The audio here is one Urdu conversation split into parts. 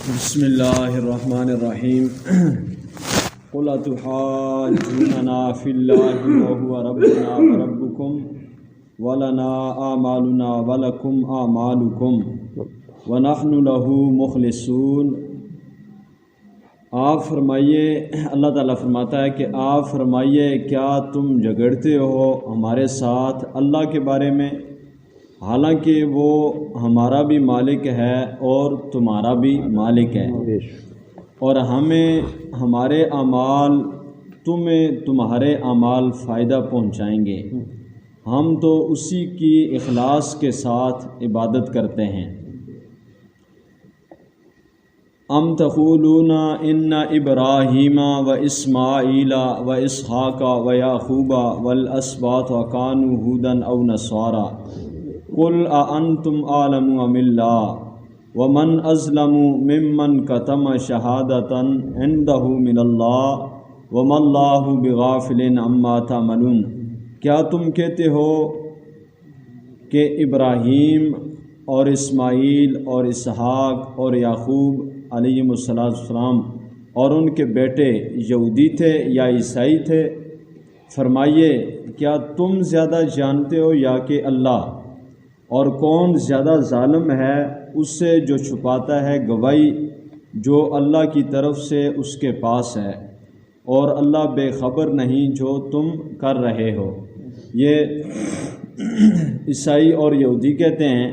بسم اللہ الرحمن الرحیم قل اتحاجوننا فی اللہ وهو ربنا وربکم ولنا اعمالنا ولکم اعمالکم ونحن له مخلصون۔ آپ فرمائیے، اللہ تعالیٰ فرماتا ہے کہ آپ فرمائیے کیا تم جھگڑتے ہو ہمارے ساتھ اللہ کے بارے میں، حالانکہ وہ ہمارا بھی مالک ہے اور تمہارا بھی مالک ہے، اور ہمیں ہمارے اعمال تمہیں تمہارے اعمال فائدہ پہنچائیں گے، ہم تو اسی کی اخلاص کے ساتھ عبادت کرتے ہیں۔ ام تقولون ان ابراہیم و اسماعیل و اسحاق و یعقوب والاسباط کانوا ھودا او نصارا قل اانتم اعلم ام اللہ ومن اظلم ممن کتم شہادۃ عنده من اللہ وما اللہ بغافل عما تعملون۔ کیا تم کہتے ہو کہ ابراہیم اور اسماعیل اور اسحاق اور یعقوب علیہم السلام اور ان کے بیٹے یہودی تھے یا عیسائی تھے؟ فرمائیے کیا تم زیادہ جانتے ہو یا کہ اللہ؟ اور کون زیادہ ظالم ہے اس سے جو چھپاتا ہے گواہی جو اللہ کی طرف سے اس کے پاس ہے، اور اللہ بے خبر نہیں جو تم کر رہے ہو۔ یہ عیسائی اور یہودی کہتے ہیں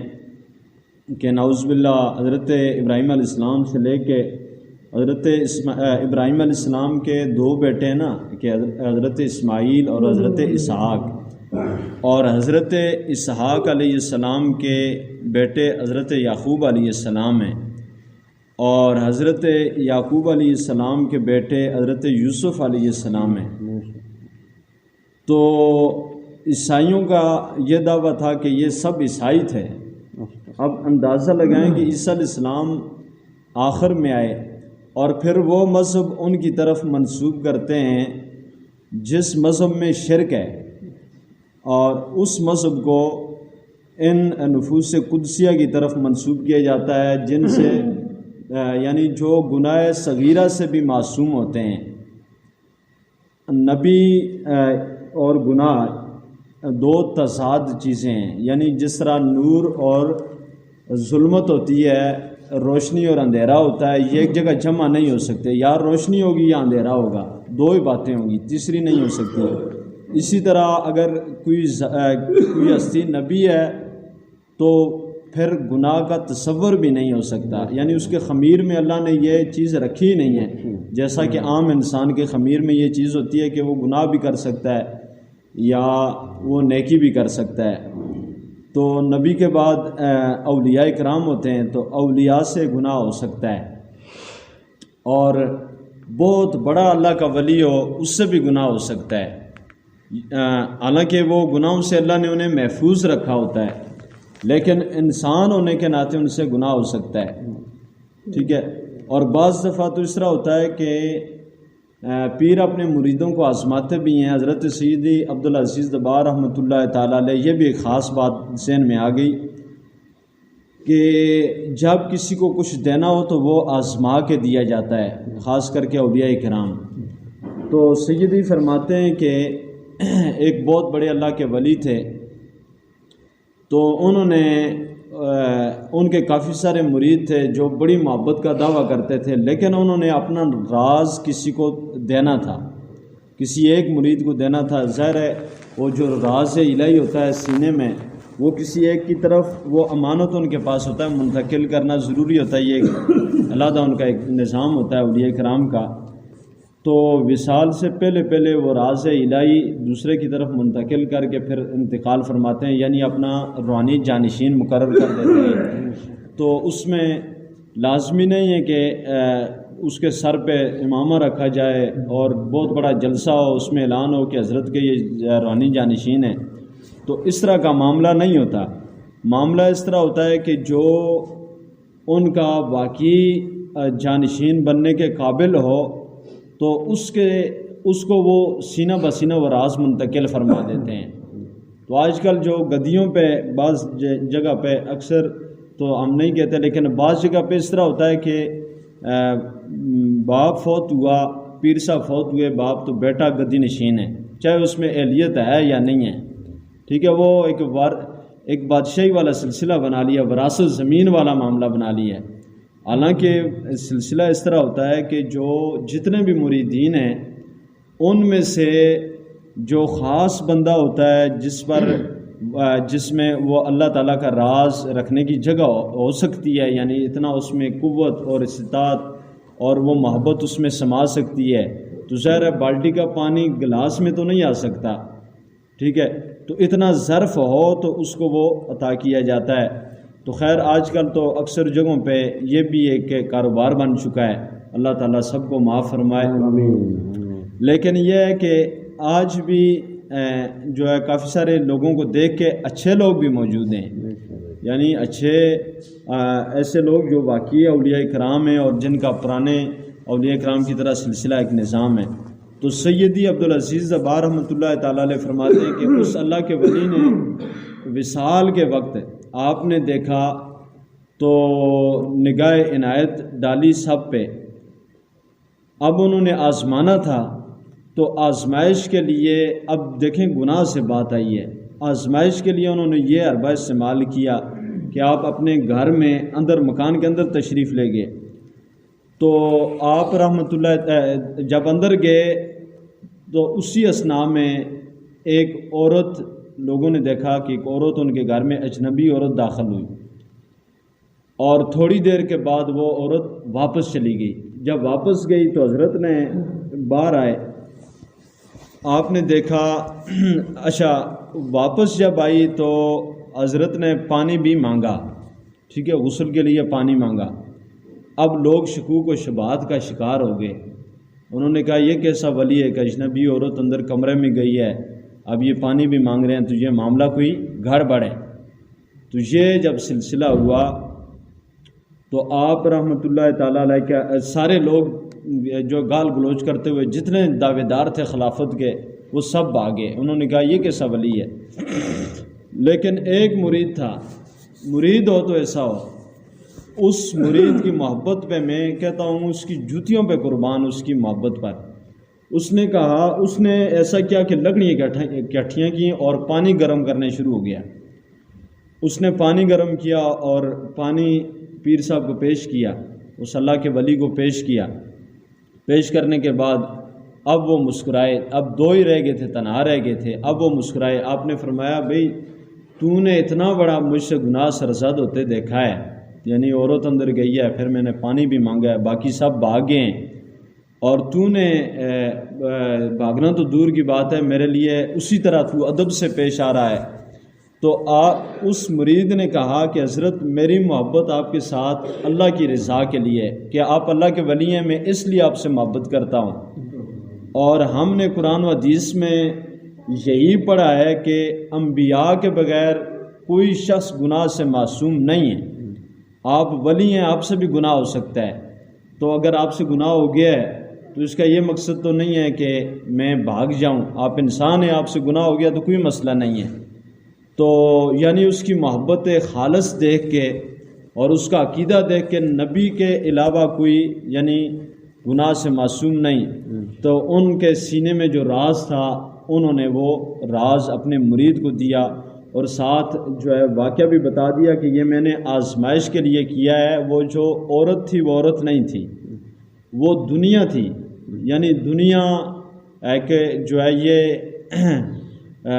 کہ نعوذ باللہ حضرت ابراہیم علیہ السلام سے لے کے حضرت ابراہیم علیہ السلام کے دو بیٹے ہیں نا، کہ حضرت اسماعیل اور حضرت اسحاق، اور حضرت اسحاق علیہ السلام کے بیٹے حضرت یعقوب علیہ السلام ہیں، اور حضرت یعقوب علیہ السلام کے بیٹے حضرت یوسف علیہ السلام ہیں۔ تو عیسائیوں کا یہ دعویٰ تھا کہ یہ سب عیسائی تھے۔ اب اندازہ لگائیں کہ عیسیٰ علیہ السلام آخر میں آئے اور پھر وہ مذہب ان کی طرف منسوب کرتے ہیں جس مذہب میں شرک ہے، اور اس مذہب کو ان نفوس قدسیہ کی طرف منسوب کیا جاتا ہے جن سے یعنی جو گناہ صغیرہ سے بھی معصوم ہوتے ہیں۔ نبی اور گناہ دو تضاد چیزیں ہیں، یعنی جس طرح نور اور ظلمت ہوتی ہے، روشنی اور اندھیرا ہوتا ہے، یہ ایک جگہ جمع نہیں ہو سکتے، یا روشنی ہوگی یا اندھیرا ہوگا، دو ہی باتیں ہوں گی، تیسری نہیں ہو سکتی۔ اسی طرح اگر کوئی ہستی نبی ہے تو پھر گناہ کا تصور بھی نہیں ہو سکتا، یعنی اس کے خمیر میں اللہ نے یہ چیز رکھی ہی نہیں ہے، جیسا کہ عام انسان کے خمیر میں یہ چیز ہوتی ہے کہ وہ گناہ بھی کر سکتا ہے یا وہ نیکی بھی کر سکتا ہے۔ تو نبی کے بعد اولیاء کرام ہوتے ہیں، تو اولیاء سے گناہ ہو سکتا ہے، اور بہت بڑا اللہ کا ولی ہو اس سے بھی گناہ ہو سکتا ہے، حالانکہ وہ گناہوں سے اللہ نے انہیں محفوظ رکھا ہوتا ہے، لیکن انسان ہونے کے ناطے ان سے گناہ ہو سکتا ہے، ٹھیک ہے۔ اور بعض دفعہ تو اس طرح ہوتا ہے کہ پیر اپنے مریدوں کو آزماتے بھی ہیں۔ حضرت سیدی عبدالعزیز دبار رحمۃ اللہ تعالیٰ علیہ، یہ بھی ایک خاص بات ذہن میں آ گئی کہ جب کسی کو کچھ دینا ہو تو وہ آزما کے دیا جاتا ہے، خاص کر کے اولیاء کرام۔ تو سیدی فرماتے ہیں کہ ایک بہت بڑے اللہ کے ولی تھے، تو انہوں نے ان کے کافی سارے مرید تھے جو بڑی محبت کا دعویٰ کرتے تھے، لیکن انہوں نے اپنا راز کسی کو دینا تھا، کسی ایک مرید کو دینا تھا۔ ظاہر ہے وہ جو راز الہی ہوتا ہے سینے میں، وہ کسی ایک کی طرف وہ امانت ان کے پاس ہوتا ہے، منتقل کرنا ضروری ہوتا ہے، یہ ایک علیحدہ ان کا ایک نظام ہوتا ہے اولیاء کرام کا۔ تو وصال سے پہلے وہ راز الہی دوسرے کی طرف منتقل کر کے پھر انتقال فرماتے ہیں، یعنی اپنا روحانی جانشین مقرر کر دیتے ہیں۔ تو اس میں لازمی نہیں ہے کہ اس کے سر پہ امامہ رکھا جائے اور بہت بڑا جلسہ ہو، اس میں اعلان ہو کہ حضرت کے یہ روحانی جانشین ہیں، تو اس طرح کا معاملہ نہیں ہوتا۔ معاملہ اس طرح ہوتا ہے کہ جو ان کا واقعی جانشین بننے کے قابل ہو تو اس کو وہ سینہ بسینہ وہ راز منتقل فرما دیتے ہیں۔ تو آج کل جو گدیوں پہ بعض جگہ پہ اکثر تو ہم نہیں کہتے، لیکن بعض جگہ پہ اس طرح ہوتا ہے کہ باپ فوت ہوا، پیر صاحب فوت ہوئے، باپ تو بیٹا گدی نشین ہے، چاہے اس میں اہلیت ہے یا نہیں ہے، ٹھیک ہے، وہ ایک بادشاہی والا سلسلہ بنا لیا، وراثت زمین والا معاملہ بنا لیا ہے۔ حالانکہ سلسلہ اس طرح ہوتا ہے کہ جو جتنے بھی مریدین ہیں ان میں سے جو خاص بندہ ہوتا ہے جس میں وہ اللہ تعالیٰ کا راز رکھنے کی جگہ ہو سکتی ہے، یعنی اتنا اس میں قوت اور استطاعت اور وہ محبت اس میں سما سکتی ہے، تو ظاہر ہے بالٹی کا پانی گلاس میں تو نہیں آ سکتا، ٹھیک ہے، تو اتنا ظرف ہو تو اس کو وہ عطا کیا جاتا ہے۔ تو خیر آج کل تو اکثر جگہوں پہ یہ بھی ایک کاروبار بن چکا ہے، اللہ تعالیٰ سب کو معاف فرمائے۔ لیکن یہ ہے کہ آج بھی جو ہے کافی سارے لوگوں کو دیکھ کے اچھے لوگ بھی موجود ہیں، یعنی اچھے ایسے لوگ جو واقعی اولیاء کرام ہیں اور جن کا پرانے اولیاء کرام کی طرح سلسلہ ایک نظام ہے۔ تو سیدی عبدالعزیز زبار رحمۃ اللہ تعالیٰ علیہ فرماتے ہیں کہ اس اللہ کے ولی نے وصال کے وقت آپ نے دیکھا تو نگاہ عنایت ڈالی سب پہ، اب انہوں نے آزمانا تھا، تو آزمائش کے لیے اب دیکھیں گناہ سے بات آئی ہے، آزمائش کے لیے انہوں نے یہ حربہ استعمال کیا کہ آپ اپنے گھر میں اندر مکان کے اندر تشریف لے گئے، تو آپ رحمۃ اللہ جب اندر گئے تو اسی اثناء میں ایک عورت، لوگوں نے دیکھا کہ ایک عورت ان کے گھر میں اجنبی عورت داخل ہوئی، اور تھوڑی دیر کے بعد وہ عورت واپس چلی گئی۔ جب واپس گئی تو حضرت نے باہر آئے، آپ نے دیکھا، اچھا واپس جب آئی تو حضرت نے پانی بھی مانگا، ٹھیک ہے، غسل کے لیے پانی مانگا۔ اب لوگ شکوک و شبہات کا شکار ہو گئے، انہوں نے کہا یہ کیسا ولی ہے کہ اجنبی عورت اندر کمرے میں گئی ہے، اب یہ پانی بھی مانگ رہے ہیں، تو یہ معاملہ کوئی گڑبڑ ہے۔ تو یہ جب سلسلہ ہوا تو آپ رحمۃ اللہ تعالیٰ علیہ کے سارے لوگ جو گال گلوچ کرتے ہوئے جتنے دعوے دار تھے خلافت کے وہ سب بھاگے، انہوں نے کہا یہ کیسا ولی ہے۔ لیکن ایک مرید تھا، مرید ہو تو ایسا ہو، اس مرید کی محبت پہ میں کہتا ہوں اس کی جوتیوں پہ قربان، اس کی محبت پر۔ اس نے کہا، اس نے ایسا کیا کہ لکڑیاں اکٹھیاں کیں اور پانی گرم کرنے شروع ہو گیا۔ اس نے پانی گرم کیا اور پانی پیر صاحب کو پیش کیا، اس اللہ کے ولی کو پیش کیا۔ پیش کرنے کے بعد اب وہ مسکرائے، اب دو ہی رہ گئے تھے، تنہا رہ گئے تھے، اب وہ مسکرائے۔ آپ نے فرمایا بھئی تو نے اتنا بڑا مجھ سے گناہ سرزد ہوتے دیکھا ہے، یعنی عورت اندر گئی ہے، پھر میں نے پانی بھی مانگا ہے، باقی سب بھاگ گئے ہیں، اور تو نے بھاگنا تو دور کی بات ہے، میرے لیے اسی طرح تو ادب سے پیش آ رہا ہے۔ تو اس مرید نے کہا کہ حضرت میری محبت آپ کے ساتھ اللہ کی رضا کے لیے، کہ آپ اللہ کے ولی ہیں، میں اس لیے آپ سے محبت کرتا ہوں، اور ہم نے قرآن و حدیث میں یہی پڑھا ہے کہ انبیاء کے بغیر کوئی شخص گناہ سے معصوم نہیں ہے، آپ ولی ہیں، آپ سے بھی گناہ ہو سکتا ہے، تو اگر آپ سے گناہ ہو گیا ہے تو اس کا یہ مقصد تو نہیں ہے کہ میں بھاگ جاؤں، آپ انسان ہیں، آپ سے گناہ ہو گیا تو کوئی مسئلہ نہیں ہے۔ تو یعنی اس کی محبت خالص دیکھ کے اور اس کا عقیدہ دیکھ کے نبی کے علاوہ کوئی یعنی گناہ سے معصوم نہیں، تو ان کے سینے میں جو راز تھا انہوں نے وہ راز اپنے مرید کو دیا، اور ساتھ جو ہے واقعہ بھی بتا دیا کہ یہ میں نے آزمائش کے لیے کیا ہے۔ وہ جو عورت تھی وہ عورت نہیں تھی، وہ دنیا تھی، یعنی دنیا ایک جو ہے یہ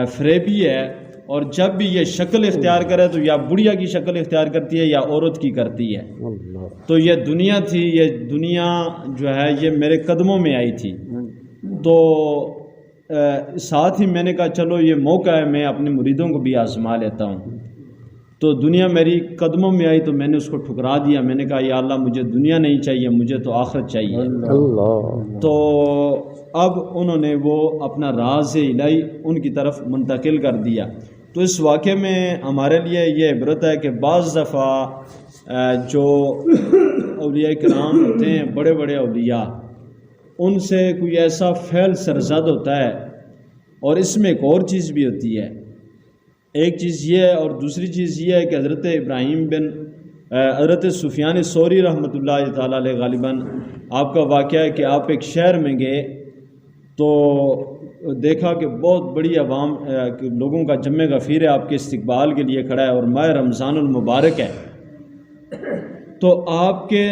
فریبی ہے، اور جب بھی یہ شکل اختیار کرے تو یا بڑھیا کی شکل اختیار کرتی ہے یا عورت کی کرتی ہے۔ تو یہ دنیا تھی، یہ دنیا جو ہے یہ میرے قدموں میں آئی تھی، تو ساتھ ہی میں نے کہا چلو یہ موقع ہے، میں اپنے مریدوں کو بھی آزما لیتا ہوں۔ تو دنیا میری قدموں میں آئی تو میں نے اس کو ٹھکرا دیا، میں نے کہا یا اللہ مجھے دنیا نہیں چاہیے، مجھے تو آخرت چاہیے۔ تو اب انہوں نے وہ اپنا راز الہی ان کی طرف منتقل کر دیا۔ تو اس واقعے میں ہمارے لیے یہ عبرت ہے کہ بعض دفعہ جو اولیاء کرام ہوتے ہیں، بڑے بڑے اولیاء، ان سے کوئی ایسا فعل سرزد ہوتا ہے، اور اس میں ایک اور چیز بھی ہوتی ہے۔ ایک چیز یہ ہے، اور دوسری چیز یہ ہے کہ حضرت ابراہیم بن حضرت سفیان ثوری رحمۃ اللہ تعالیٰ علیہ غالباً آپ کا واقعہ ہے کہ آپ ایک شہر میں گئے تو دیکھا کہ بہت بڑی عوام لوگوں کا جمع غفیر ہے آپ کے استقبال کے لیے کھڑا ہے اور ماہ رمضان المبارک ہے. تو آپ کے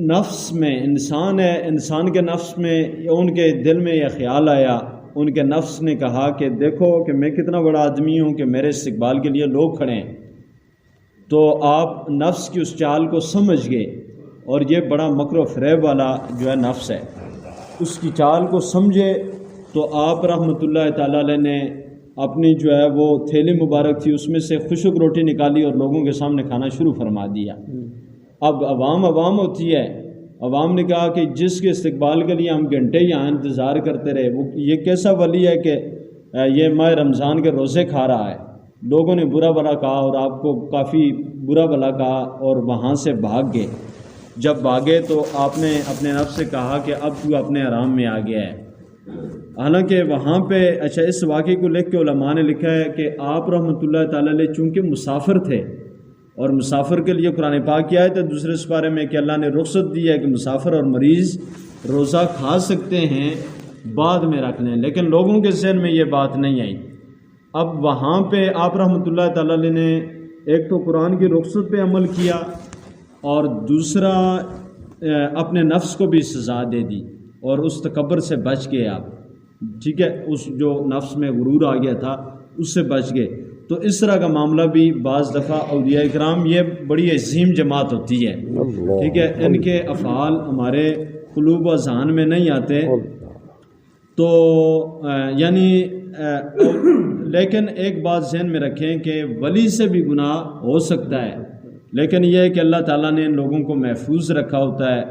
نفس میں انسان ہے، انسان کے نفس میں ان کے دل میں یہ خیال آیا، ان کے نفس نے کہا کہ دیکھو کہ میں کتنا بڑا آدمی ہوں کہ میرے استقبال کے لیے لوگ کھڑے ہیں. تو آپ نفس کی اس چال کو سمجھ گئے، اور یہ بڑا مکر و فریب والا جو ہے نفس ہے، اس کی چال کو سمجھے. تو آپ رحمۃ اللہ تعالیٰ علیہ نے اپنی جو ہے وہ تھیلی مبارک تھی اس میں سے خشک روٹی نکالی اور لوگوں کے سامنے کھانا شروع فرما دیا. اب عوام ہوتی ہے، عوام نے کہا کہ جس کے استقبال کے لیے ہم گھنٹے یہاں انتظار کرتے رہے، وہ یہ کیسا ولی ہے کہ یہ ماہ رمضان کے روزے کھا رہا ہے. لوگوں نے برا بھلا کہا اور آپ کو کافی برا بھلا کہا اور وہاں سے بھاگ گئے. جب بھاگے تو آپ نے اپنے نفس سے کہا کہ اب تو اپنے آرام میں آ گیا ہے. حالانکہ وہاں پہ اچھا اس واقعے کو لکھ کے علماء نے لکھا ہے کہ آپ رحمۃ اللہ تعالیٰ علیہ چونکہ مسافر تھے اور مسافر کے لیے قرآن پاک کی آیت ہے دوسرے سپارے میں کہ اللہ نے رخصت دی ہے کہ مسافر اور مریض روزہ کھا سکتے ہیں، بعد میں رکھ لیں، لیکن لوگوں کے ذہن میں یہ بات نہیں آئی. اب وہاں پہ آپ رحمۃ اللہ تعالیٰ علیہ نے ایک تو قرآن کی رخصت پہ عمل کیا اور دوسرا اپنے نفس کو بھی سزا دے دی اور اس تکبر سے بچ گئے آپ. ٹھیک ہے، اس جو نفس میں غرور آ گیا تھا اس سے بچ گئے. تو اس طرح کا معاملہ بھی بعض دفعہ اولیاء کرام، یہ بڑی عظیم جماعت ہوتی ہے، ٹھیک ہے، ان کے افعال ہمارے قلوب و ذہن میں نہیں آتے. تو یعنی لیکن ایک بات ذہن میں رکھیں کہ ولی سے بھی گناہ ہو سکتا ہے، لیکن یہ ہے کہ اللہ تعالیٰ نے ان لوگوں کو محفوظ رکھا ہوتا ہے.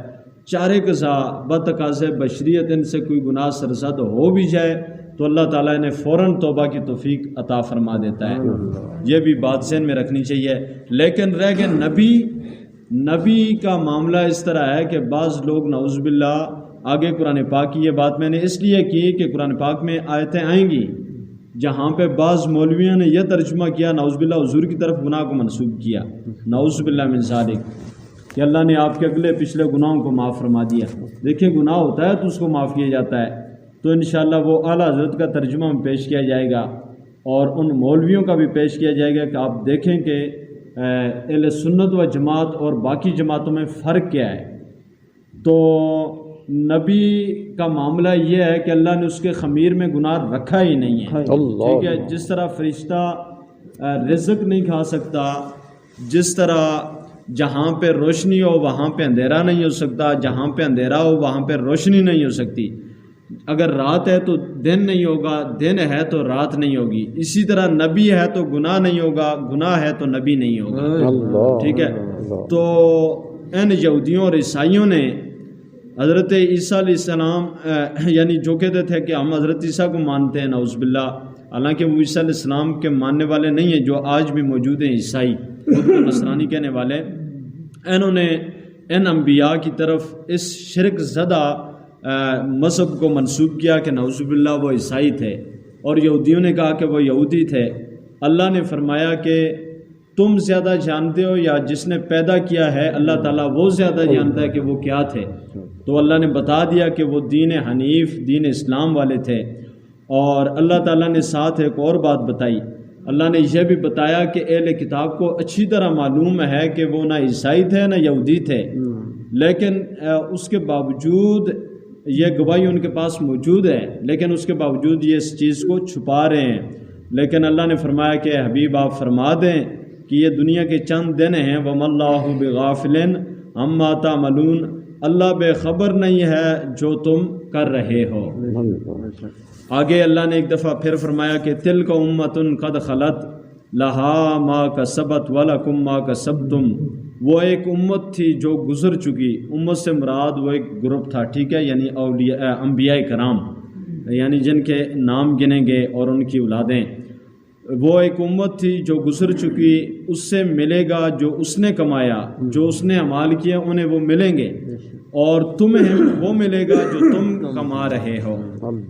چارے قضا بتقاضِ بشریت ان سے کوئی گناہ سرزد ہو بھی جائے تو اللہ تعالیٰ نے فوراً توبہ کی توفیق عطا فرما دیتا ہے. یہ بھی بات ذہن میں رکھنی چاہیے. لیکن رہ گئے نبی کا معاملہ اس طرح ہے کہ بعض لوگ نعوذ باللہ آگے قرآن پاک کی یہ بات میں نے اس لیے کی کہ قرآن پاک میں آیتیں آئیں گی جہاں پہ بعض مولویوں نے یہ ترجمہ کیا نعوذ باللہ حضور کی طرف گناہ کو منسوب کیا، نعوذ باللہ من ذالک، کہ اللہ نے آپ کے اگلے پچھلے گناہوں کو معاف فرما دیا. دیکھیں گناہ ہوتا ہے تو اس کو معاف کیا جاتا ہے. تو انشاءاللہ وہ اعلیٰ حضرت کا ترجمہ میں پیش کیا جائے گا اور ان مولویوں کا بھی پیش کیا جائے گا کہ آپ دیکھیں کہ اہل سنت و جماعت اور باقی جماعتوں میں فرق کیا ہے. تو نبی کا معاملہ یہ ہے کہ اللہ نے اس کے خمیر میں گناہ رکھا ہی نہیں ہے. ٹھیک ہے، جس طرح فرشتہ رزق نہیں کھا سکتا، جس طرح جہاں پہ روشنی ہو وہاں پہ اندھیرا نہیں ہو سکتا، جہاں پہ اندھیرا ہو وہاں پہ روشنی نہیں ہو سکتی، اگر رات ہے تو دن نہیں ہوگا، دن ہے تو رات نہیں ہوگی، اسی طرح نبی ہے تو گناہ نہیں ہوگا، گناہ ہے تو نبی نہیں ہوگا. ٹھیک ہے، تو ان یہودیوں اور عیسائیوں نے حضرت عیسیٰ علیہ السلام یعنی جو کہتے تھے کہ ہم حضرت عیسیٰ کو مانتے ہیں نعوذ باللہ، حالانکہ وہ عیسیٰ علیہ السلام کے ماننے والے نہیں ہیں جو آج بھی موجود ہیں عیسائی، خود کو نصرانی کہنے والے. انہوں نے ان انبیاء کی طرف اس شرک زدہ مذہب کو منسوب کیا کہ نعوذ باللہ وہ عیسائی تھے، اور یہودیوں نے کہا کہ وہ یہودی تھے. اللہ نے فرمایا کہ تم زیادہ جانتے ہو یا جس نے پیدا کیا ہے اللہ تعالیٰ وہ زیادہ جانتا ہے کہ وہ کیا تھے. تو اللہ نے بتا دیا کہ وہ دین حنیف، دین اسلام والے تھے. اور اللہ تعالیٰ نے ساتھ ایک اور بات بتائی، اللہ نے یہ بھی بتایا کہ اہل کتاب کو اچھی طرح معلوم ہے کہ وہ نہ عیسائی تھے نہ یہودی تھے، لیکن اس کے باوجود یہ گواہی ان کے پاس موجود ہے، لیکن اس کے باوجود یہ اس چیز کو چھپا رہے ہیں. لیکن اللہ نے فرمایا کہ حبیب آپ فرما دیں کہ یہ دنیا کے چند دن ہیں، وَمَا اللَّهُ بِغَافِلٍ عَمَّا تَعْمَلُونَ، اللہ بے خبر نہیں ہے جو تم کر رہے ہو. آگے اللہ نے ایک دفعہ پھر فرمایا کہ تِلْكَ أُمَّةٌ قَدْ خَلَتْ لَهَا مَا كَسَبَتْ وَلَكُمْ مَا كَسَبْتُمْ، وہ ایک امت تھی جو گزر چکی. امت سے مراد وہ ایک گروپ تھا، ٹھیک ہے، یعنی اولیاء انبیاء کرام، یعنی جن کے نام گنے گئے اور ان کی اولادیں. وہ ایک امت تھی جو گزر چکی، اس سے ملے گا جو اس نے کمایا، جو اس نے اعمال کیا انہیں وہ ملیں گے، اور تمہیں وہ ملے گا جو تم کما رہے ہو.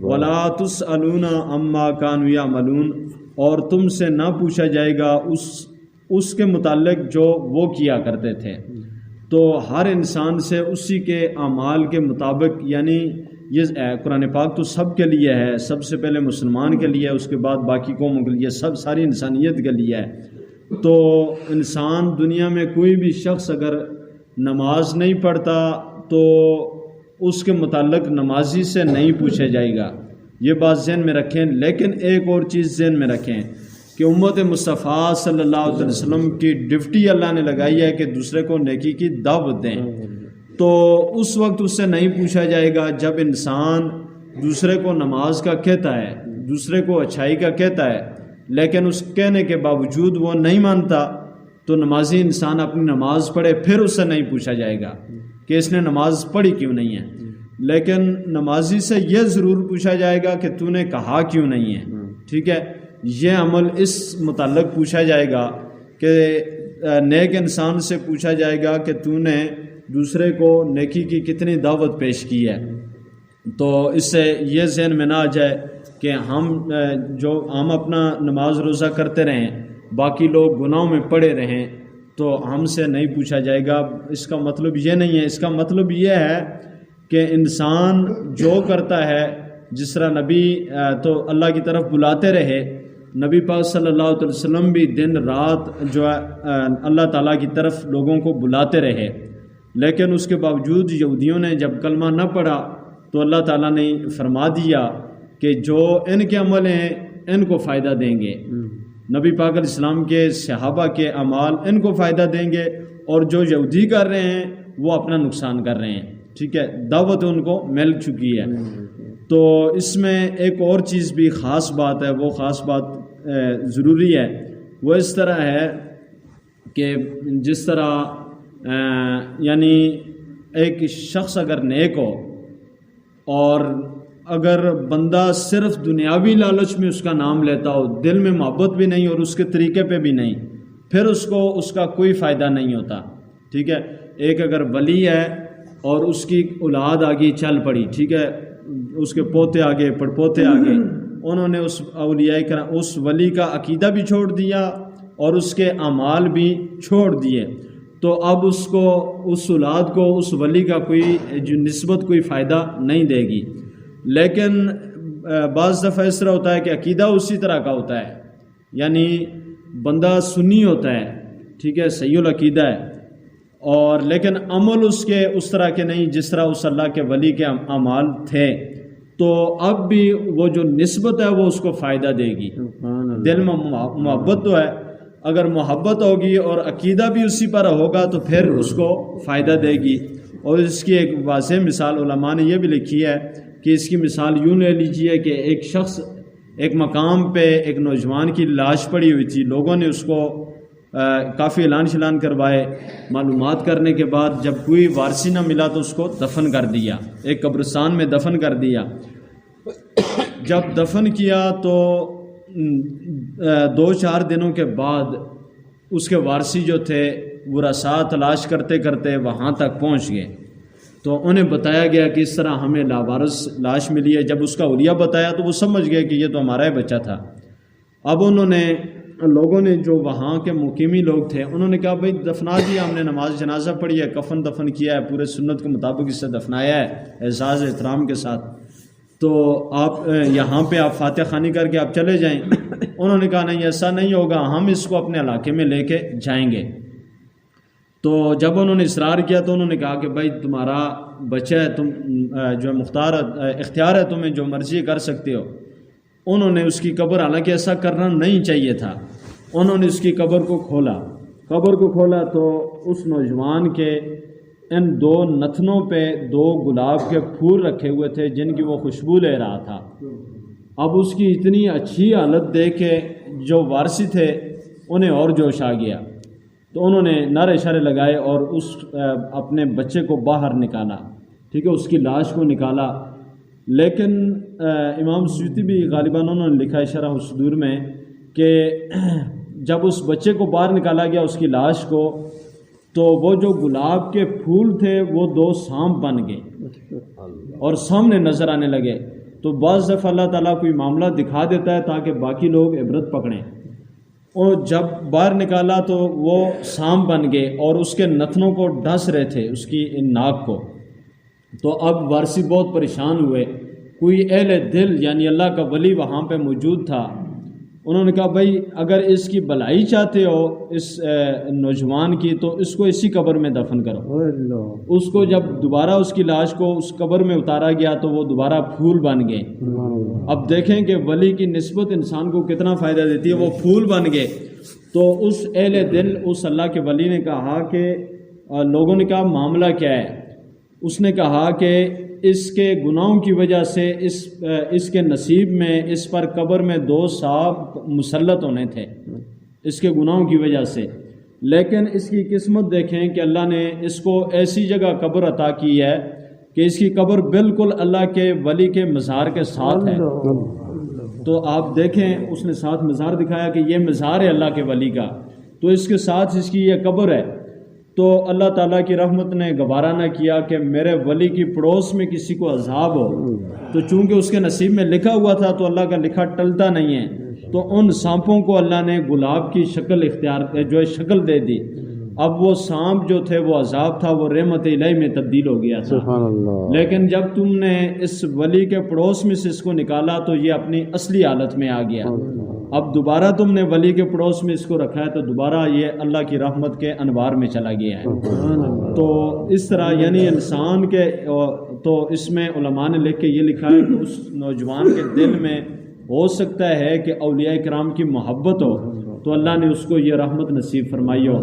وَلَا تُسْأَلُونَ عَمَّا كَانُوا يَعْمَلُونَ، اور تم سے نہ پوچھا جائے گا اس کے متعلق جو وہ کیا کرتے تھے. تو ہر انسان سے اسی کے اعمال کے مطابق، یعنی یہ قرآن پاک تو سب کے لیے ہے، سب سے پہلے مسلمان کے لیے، اس کے بعد باقی قوموں کے لیے، ساری انسانیت کے لیے ہے. تو انسان دنیا میں کوئی بھی شخص اگر نماز نہیں پڑھتا تو اس کے متعلق نمازی سے نہیں پوچھا جائے گا. یہ بات ذہن میں رکھیں. لیکن ایک اور چیز ذہن میں رکھیں کہ امت مصطفیٰ صلی اللہ علیہ وسلم کی ڈیوٹی اللہ نے لگائی ہے کہ دوسرے کو نیکی کی دعوت دیں. تو اس وقت اس سے نہیں پوچھا جائے گا جب انسان دوسرے کو نماز کا کہتا ہے، دوسرے کو اچھائی کا کہتا ہے، لیکن اس کہنے کے باوجود وہ نہیں مانتا، تو نمازی انسان اپنی نماز پڑھے، پھر اس سے نہیں پوچھا جائے گا کہ اس نے نماز پڑھی کیوں نہیں ہے. لیکن نمازی سے یہ ضرور پوچھا جائے گا کہ تو نے کہا کیوں نہیں ہے. ٹھیک ہے، یہ عمل اس متعلق پوچھا جائے گا کہ نیک انسان سے پوچھا جائے گا کہ تو نے دوسرے کو نیکی کی کتنی دعوت پیش کی ہے. تو اس سے یہ ذہن میں نہ آ جائے کہ ہم اپنا نماز روزہ کرتے رہیں، باقی لوگ گناہوں میں پڑے رہیں تو ہم سے نہیں پوچھا جائے گا. اس کا مطلب یہ نہیں ہے. اس کا مطلب یہ ہے کہ انسان جو کرتا ہے، جس طرح نبی تو اللہ کی طرف بلاتے رہے، نبی پاک صلی اللہ علیہ وسلم بھی دن رات جو ہے اللہ تعالیٰ کی طرف لوگوں کو بلاتے رہے. لیکن اس کے باوجود یہودیوں نے جب کلمہ نہ پڑھا تو اللہ تعالیٰ نے فرما دیا کہ جو ان کے عمل ہیں ان کو فائدہ دیں گے، نبی پاک علیہ السلام کے صحابہ کے اعمال ان کو فائدہ دیں گے، اور جو یہودی کر رہے ہیں وہ اپنا نقصان کر رہے ہیں. ٹھیک ہے، دعوت ان کو مل چکی ہے. تو اس میں ایک اور چیز بھی خاص بات ہے، وہ خاص بات ضروری ہے. وہ اس طرح ہے کہ جس طرح یعنی ایک شخص اگر نیک ہو اور اگر بندہ صرف دنیاوی لالچ میں اس کا نام لیتا ہو، دل میں محبت بھی نہیں اور اس کے طریقے پہ بھی نہیں، پھر اس کو اس کا کوئی فائدہ نہیں ہوتا. ٹھیک ہے، ایک اگر ولی ہے اور اس کی اولاد آگے چل پڑی، ٹھیک ہے، اس کے پوتے آگے، پڑپوتے آگے، انہوں نے اس اولیاء کرام، اس ولی کا عقیدہ بھی چھوڑ دیا اور اس کے اعمال بھی چھوڑ دیے، تو اب اس کو، اس اولاد کو اس ولی کا کوئی جو نسبت کوئی فائدہ نہیں دے گی. لیکن بعض دفعہ اس طرح ہوتا ہے کہ عقیدہ اسی طرح کا ہوتا ہے، یعنی بندہ سنی ہوتا ہے، ٹھیک ہے، صحیح العقیدہ ہے، اور لیکن عمل اس کے اس طرح کے نہیں جس طرح اس اللہ کے ولی کے اعمال تھے. تو اب بھی وہ جو نسبت ہے وہ اس کو فائدہ دے گی. دل میں محبت تو ہے، اگر محبت ہوگی اور عقیدہ بھی اسی پر ہوگا تو پھر اس کو فائدہ دے گی. اور اس کی ایک واضح مثال علماء نے یہ بھی لکھی ہے کہ اس کی مثال یوں لے لیجیے کہ ایک شخص ایک مقام پہ ایک نوجوان کی لاش پڑی ہوئی تھی، لوگوں نے اس کو کافی اعلان شلان کروائے، معلومات کرنے کے بعد جب کوئی وارثی نہ ملا تو اس کو دفن کر دیا، ایک قبرستان میں دفن کر دیا. جب دفن کیا تو 2-4 دنوں کے بعد اس کے وارثی جو تھے ورثاء تلاش کرتے کرتے وہاں تک پہنچ گئے. تو انہیں بتایا گیا کہ اس طرح ہمیں لاوارث لاش ملی ہے. جب اس کا اولیاء بتایا تو وہ سمجھ گئے کہ یہ تو ہمارا ہی بچہ تھا. اب لوگوں نے جو وہاں کے مقیمی لوگ تھے انہوں نے کہا بھائی دفنا دیا، ہم نے نماز جنازہ پڑھی ہے، کفن دفن کیا ہے، پورے سنت کے مطابق اسے دفنایا ہے اعزاز احترام کے ساتھ، تو آپ یہاں پہ آپ فاتح خوانی کر کے آپ چلے جائیں. انہوں نے کہا نہیں ایسا نہیں ہوگا، ہم اس کو اپنے علاقے میں لے کے جائیں گے. تو جب انہوں نے اصرار کیا تو انہوں نے کہا کہ بھائی تمہارا بچہ ہے، تم جو اختیار ہے، تمہیں جو مرضی کر سکتے ہو. انہوں نے اس کی قبر، حالانکہ ایسا کرنا نہیں چاہیے تھا، انہوں نے اس کی قبر کو کھولا تو اس نوجوان کے ان 2 نتنوں پہ 2 گلاب کے پھول رکھے ہوئے تھے جن کی وہ خوشبو لے رہا تھا. اب اس کی اتنی اچھی حالت دیکھ کے جو وارثی تھے انہیں اور جوش آ گیا، تو انہوں نے نعرے اشارے لگائے اور اپنے بچے کو باہر نکالا. ٹھیک ہے، اس کی لاش کو نکالا. لیکن امام سیوطی بھی غالباً انہوں نے لکھا ہے شرح الصدور میں کہ جب اس بچے کو باہر نکالا گیا اس کی لاش کو، تو وہ جو گلاب کے پھول تھے وہ 2 سانپ بن گئے اور سامنے نظر آنے لگے. تو بعض دفعہ اللہ تعالیٰ کوئی معاملہ دکھا دیتا ہے تاکہ باقی لوگ عبرت پکڑیں. اور جب باہر نکالا تو وہ سانپ بن گئے اور اس کے نتنوں کو ڈس رہے تھے اس کی ناک کو. تو اب وارثی بہت پریشان ہوئے. کوئی اہل دل یعنی اللہ کا ولی وہاں پہ موجود تھا. انہوں نے کہا بھائی اگر اس کی بھلائی چاہتے ہو اس نوجوان کی تو اس کو اسی قبر میں دفن کرو. اس کو جب دوبارہ اس کی لاش کو اس قبر میں اتارا گیا تو وہ دوبارہ پھول بن گئے. اب دیکھیں کہ ولی کی نسبت انسان کو کتنا فائدہ دیتی ہے. وہ پھول بن گئے. تو اس اہل دل اس اللہ کے ولی نے کہا کہ لوگوں نے کہا معاملہ کیا ہے. اس نے کہا کہ اس کے گناہوں کی وجہ سے اس کے نصیب میں اس پر قبر میں 2 سانپ مسلط ہونے تھے اس کے گناہوں کی وجہ سے. لیکن اس کی قسمت دیکھیں کہ اللہ نے اس کو ایسی جگہ قبر عطا کی ہے کہ اس کی قبر بالکل اللہ کے ولی کے مزار کے ساتھ ہے. تو آپ دیکھیں اس نے ساتھ مزار دکھایا کہ یہ مزار ہے اللہ کے ولی کا, تو اس کے ساتھ اس کی یہ قبر ہے. تو اللہ تعالیٰ کی رحمت نے گوارا نہ کیا کہ میرے ولی کی پڑوس میں کسی کو عذاب ہو. تو چونکہ اس کے نصیب میں لکھا ہوا تھا تو اللہ کا لکھا ٹلتا نہیں ہے. تو ان سانپوں کو اللہ نے گلاب کی شکل شکل دے دی. اب وہ سانپ جو تھے وہ عذاب تھا, وہ رحمت الہی میں تبدیل ہو گیا تھا. لیکن جب تم نے اس ولی کے پڑوس میں سے اس کو نکالا تو یہ اپنی اصلی حالت میں آ گیا. اب دوبارہ تم نے ولی کے پڑوس میں اس کو رکھا ہے تو دوبارہ یہ اللہ کی رحمت کے انوار میں چلا گیا ہے. تو اس طرح یعنی انسان کے تو اس میں علماء نے لکھ کے یہ لکھا ہے کہ اس نوجوان کے دل میں ہو سکتا ہے کہ اولیاء کرام کی محبت ہو تو اللہ نے اس کو یہ رحمت نصیب فرمائی ہو.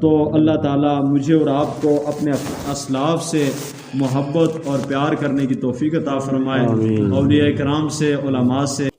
تو اللہ تعالیٰ مجھے اور آپ کو اپنے اسلاف سے محبت اور پیار کرنے کی توفیق عطا فرمائے. اولیاء کرام سے, علماء سے